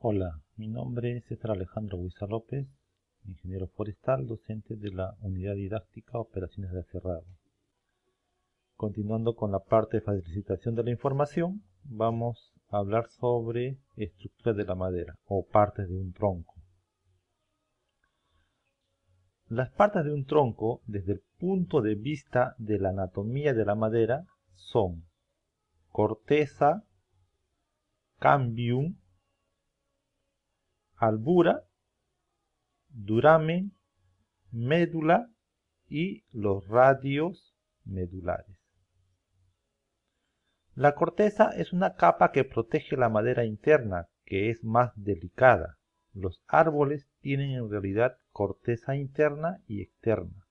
Hola, mi nombre es César Alejandro Huizar López, ingeniero forestal, docente de la Unidad Didáctica Operaciones de Aserrado. Continuando con la parte de facilitación de la información, vamos a hablar sobre estructuras de la madera o partes de un tronco. Las partes de un tronco, desde el punto de vista de la anatomía de la madera, son corteza, cambium, albura, duramen, médula y los radios medulares. La corteza es una capa que protege la madera interna, que es más delicada. Los árboles tienen en realidad corteza interna y externa.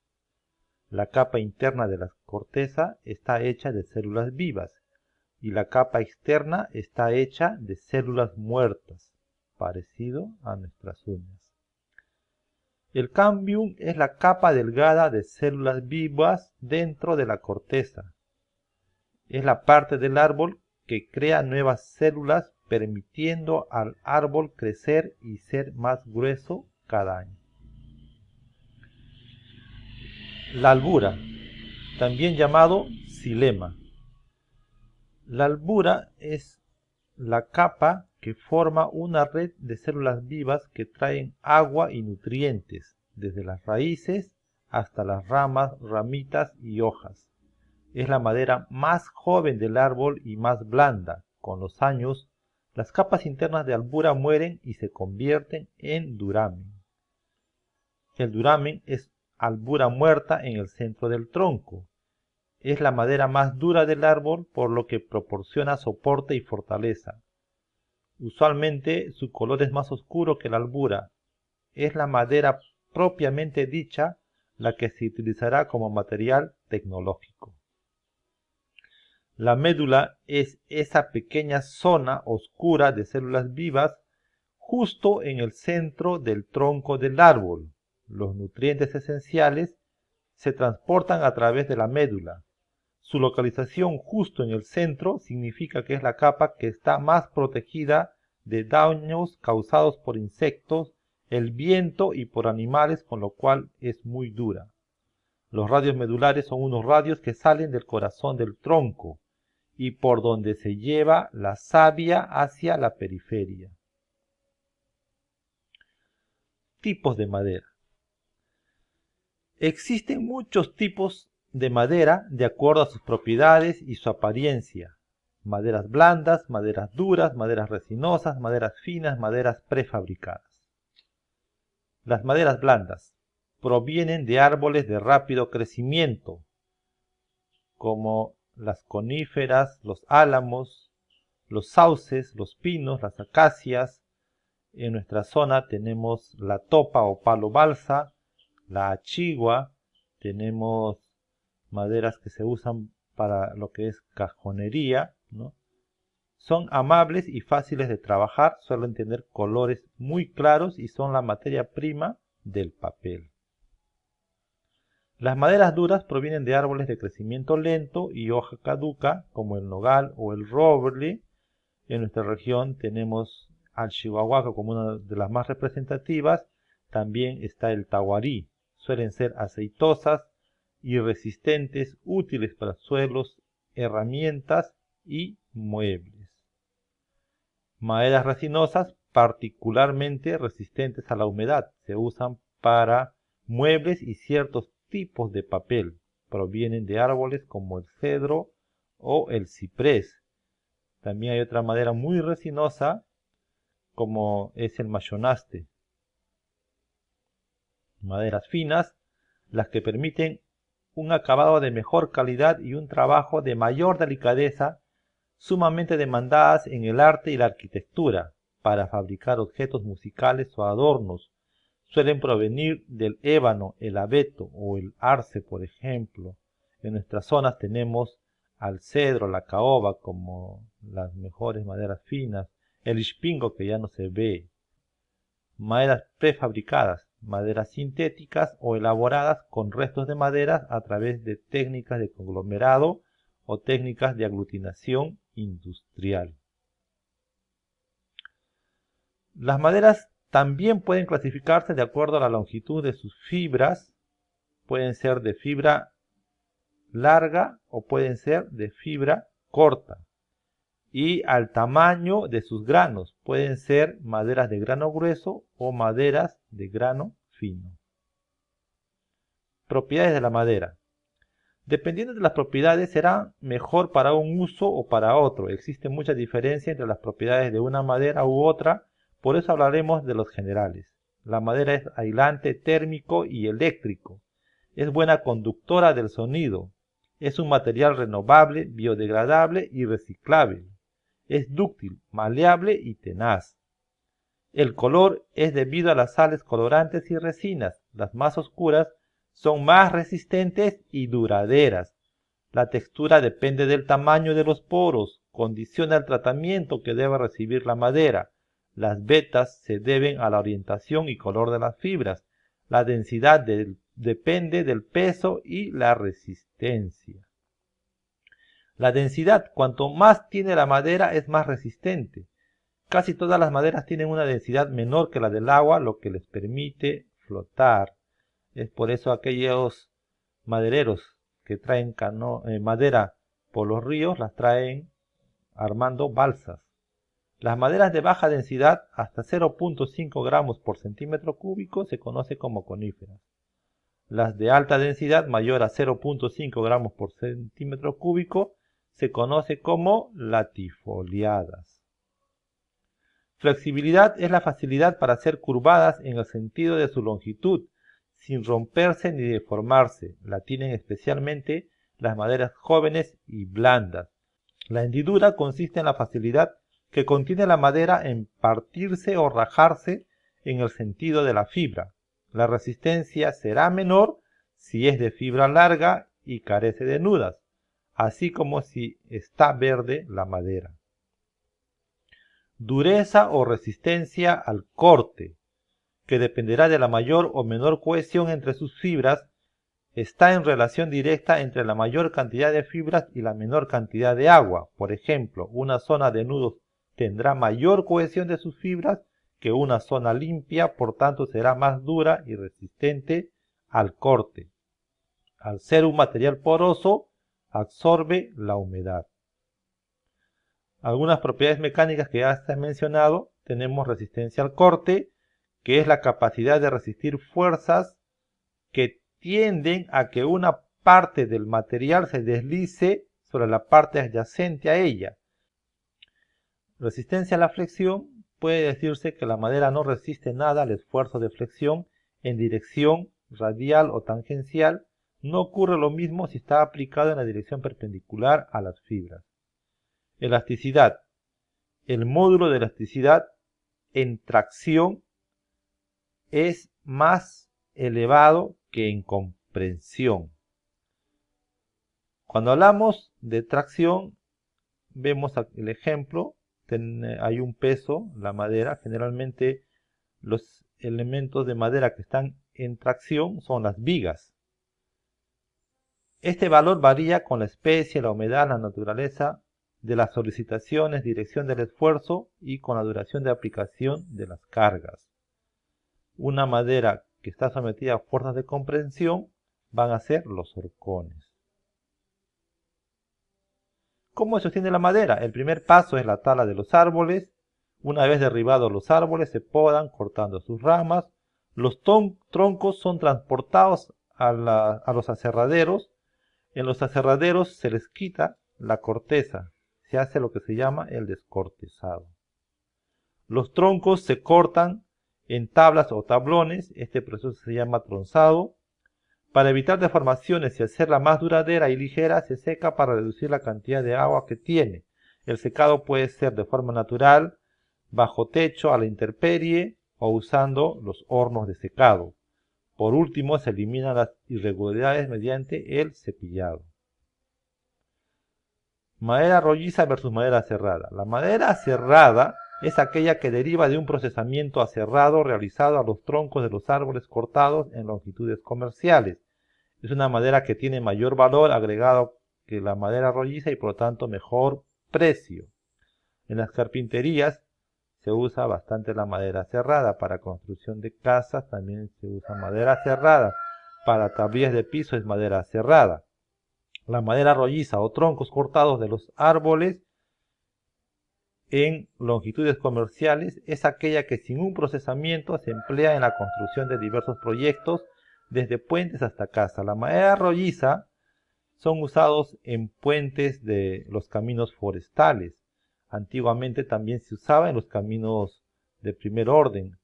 La capa interna de la corteza está hecha de células vivas y la capa externa está hecha de células muertas, parecido a nuestras uñas. El cambium es la capa delgada de células vivas dentro de la corteza. Es la parte del árbol que crea nuevas células, permitiendo al árbol crecer y ser más grueso cada año. La albura, también llamado xilema. La albura es la capa que forma una red de células vivas que traen agua y nutrientes, desde las raíces hasta las ramas, ramitas y hojas. Es la madera más joven del árbol y más blanda. Con los años, las capas internas de albura mueren y se convierten en duramen. El duramen es albura muerta en el centro del tronco. Es la madera más dura del árbol, por lo que proporciona soporte y fortaleza. Usualmente su color es más oscuro que la albura. Es la madera propiamente dicha la que se utilizará como material tecnológico. La médula es esa pequeña zona oscura de células vivas justo en el centro del tronco del árbol. Los nutrientes esenciales se transportan a través de la médula. Su localización justo en el centro significa que es la capa que está más protegida de daños causados por insectos, el viento y por animales, con lo cual es muy dura. Los radios medulares son unos radios que salen del corazón del tronco y por donde se lleva la savia hacia la periferia. Tipos de madera. Existen muchos tipos de madera de acuerdo a sus propiedades y su apariencia. Maderas blandas, maderas duras, maderas resinosas, maderas finas, maderas prefabricadas. Las maderas blandas provienen de árboles de rápido crecimiento, como las coníferas, los álamos, los sauces, los pinos, las acacias. En nuestra zona tenemos la topa o palo balsa, la achigua, tenemos maderas que se usan para lo que es cajonería, ¿no? Son amables y fáciles de trabajar, suelen tener colores muy claros y son la materia prima del papel. Las maderas duras provienen de árboles de crecimiento lento y hoja caduca, como el nogal o el roble. En nuestra región tenemos al chihuahuaca como una de las más representativas. También está el tahuarí. Suelen ser aceitosas y resistentes, útiles para suelos, herramientas y muebles. Maderas resinosas particularmente resistentes a la humedad. Se usan para muebles y ciertos tipos de papel. Provienen de árboles como el cedro o el ciprés. También hay otra madera muy resinosa como es el mayonaste. Maderas finas, las que permiten un acabado de mejor calidad y un trabajo de mayor delicadeza, sumamente demandadas en el arte y la arquitectura, para fabricar objetos musicales o adornos. Suelen provenir del ébano, el abeto o el arce, por ejemplo. En nuestras zonas tenemos al cedro, la caoba como las mejores maderas finas, el ispingo que ya no se ve. Maderas prefabricadas, maderas sintéticas o elaboradas con restos de maderas a través de técnicas de conglomerado o técnicas de aglutinación industrial. Las maderas también pueden clasificarse de acuerdo a la longitud de sus fibras. Pueden ser de fibra larga o pueden ser de fibra corta. Y al tamaño de sus granos. Pueden ser maderas de grano grueso o maderas de grano fino. Propiedades de la madera. Dependiendo de las propiedades será mejor para un uso o para otro. Existe mucha diferencia entre las propiedades de una madera u otra, por eso hablaremos de los generales. La madera es aislante térmico y eléctrico. Es buena conductora del sonido. Es un material renovable, biodegradable y reciclable. Es dúctil, maleable y tenaz. El color es debido a las sales colorantes y resinas. Las más oscuras son más resistentes y duraderas. La textura depende del tamaño de los poros, condiciona el tratamiento que debe recibir la madera. Las vetas se deben a la orientación y color de las fibras. La densidad depende del peso y la resistencia. La densidad, cuanto más tiene la madera, es más resistente. Casi todas las maderas tienen una densidad menor que la del agua, lo que les permite flotar. Es por eso aquellos madereros que traen madera por los ríos, las traen armando balsas. Las maderas de baja densidad, hasta 0.5 gramos por centímetro cúbico, se conoce como coníferas. Las de alta densidad, mayor a 0.5 gramos por centímetro cúbico, se conoce como latifoliadas. Flexibilidad es la facilidad para ser curvadas en el sentido de su longitud, sin romperse ni deformarse. La tienen especialmente las maderas jóvenes y blandas. La hendidura consiste en la facilidad que contiene la madera en partirse o rajarse en el sentido de la fibra. La resistencia será menor si es de fibra larga y carece de nudas, así como si está verde la madera. Dureza o resistencia al corte, que dependerá de la mayor o menor cohesión entre sus fibras, está en relación directa entre la mayor cantidad de fibras y la menor cantidad de agua. Por ejemplo, una zona de nudos tendrá mayor cohesión de sus fibras que una zona limpia, por tanto será más dura y resistente al corte. Al ser un material poroso, absorbe la humedad. Algunas propiedades mecánicas que ya se han mencionado: tenemos resistencia al corte, que es la capacidad de resistir fuerzas que tienden a que una parte del material se deslice sobre la parte adyacente a ella. Resistencia a la flexión: puede decirse que la madera no resiste nada al esfuerzo de flexión en dirección radial o tangencial. No ocurre lo mismo si está aplicado en la dirección perpendicular a las fibras. Elasticidad: el módulo de elasticidad en tracción es más elevado que en comprensión. Cuando hablamos de tracción, vemos el ejemplo. Hay un peso, la madera. Generalmente los elementos de madera que están en tracción son las vigas. Este valor varía con la especie, la humedad, la naturaleza de las solicitaciones, dirección del esfuerzo y con la duración de aplicación de las cargas. Una madera que está sometida a fuerzas de comprensión van a ser los horcones. ¿Cómo se sostiene la madera? El primer paso es la tala de los árboles. Una vez derribados los árboles, se podan cortando sus ramas. Los troncos son transportados a los aserraderos. En los aserraderos se les quita la corteza. Se hace lo que se llama el descortezado. Los troncos se cortan en tablas o tablones. Este proceso se llama tronzado. Para evitar deformaciones y hacerla más duradera y ligera, se seca para reducir la cantidad de agua que tiene. El secado puede ser de forma natural, bajo techo, a la intemperie o usando los hornos de secado. Por último, se eliminan las irregularidades mediante el cepillado. Madera rolliza versus madera serrada. La madera serrada es aquella que deriva de un procesamiento aserrado realizado a los troncos de los árboles cortados en longitudes comerciales. Es una madera que tiene mayor valor agregado que la madera rolliza y por lo tanto mejor precio. En las carpinterías se usa bastante la madera serrada. Para construcción de casas también se usa madera serrada. Para tablillas de piso es madera serrada. La madera rolliza o troncos cortados de los árboles en longitudes comerciales es aquella que sin un procesamiento se emplea en la construcción de diversos proyectos, desde puentes hasta casas. La madera rolliza son usados en puentes de los caminos forestales. Antiguamente también se usaba en los caminos de primer orden.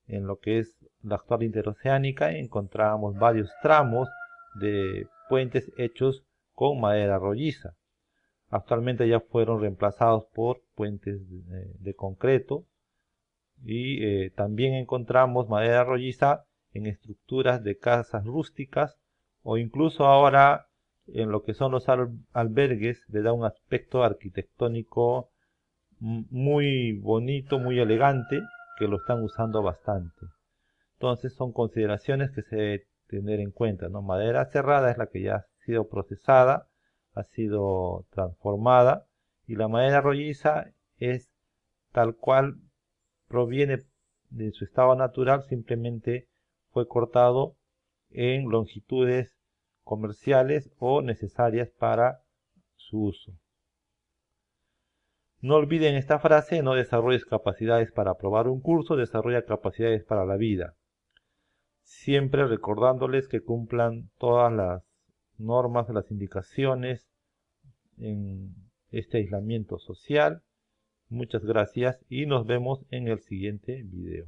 En lo que es la actual interoceánica encontrábamos varios tramos de puentes hechos con madera rolliza. Actualmente ya fueron reemplazados por puentes de concreto y también encontramos madera rolliza en estructuras de casas rústicas o incluso ahora en lo que son los albergues le da un aspecto arquitectónico muy bonito, muy elegante, que lo están usando bastante. Entonces son consideraciones que se debe tener en cuenta, ¿no? Madera serrada es la que ya ha sido procesada, ha sido transformada, y la madera rolliza es tal cual proviene de su estado natural, simplemente fue cortado en longitudes comerciales o necesarias para su uso. No olviden esta frase: no desarrolles capacidades para aprobar un curso, desarrolla capacidades para la vida. Siempre recordándoles que cumplan todas las normas, las indicaciones en este aislamiento social. Muchas gracias y nos vemos en el siguiente video.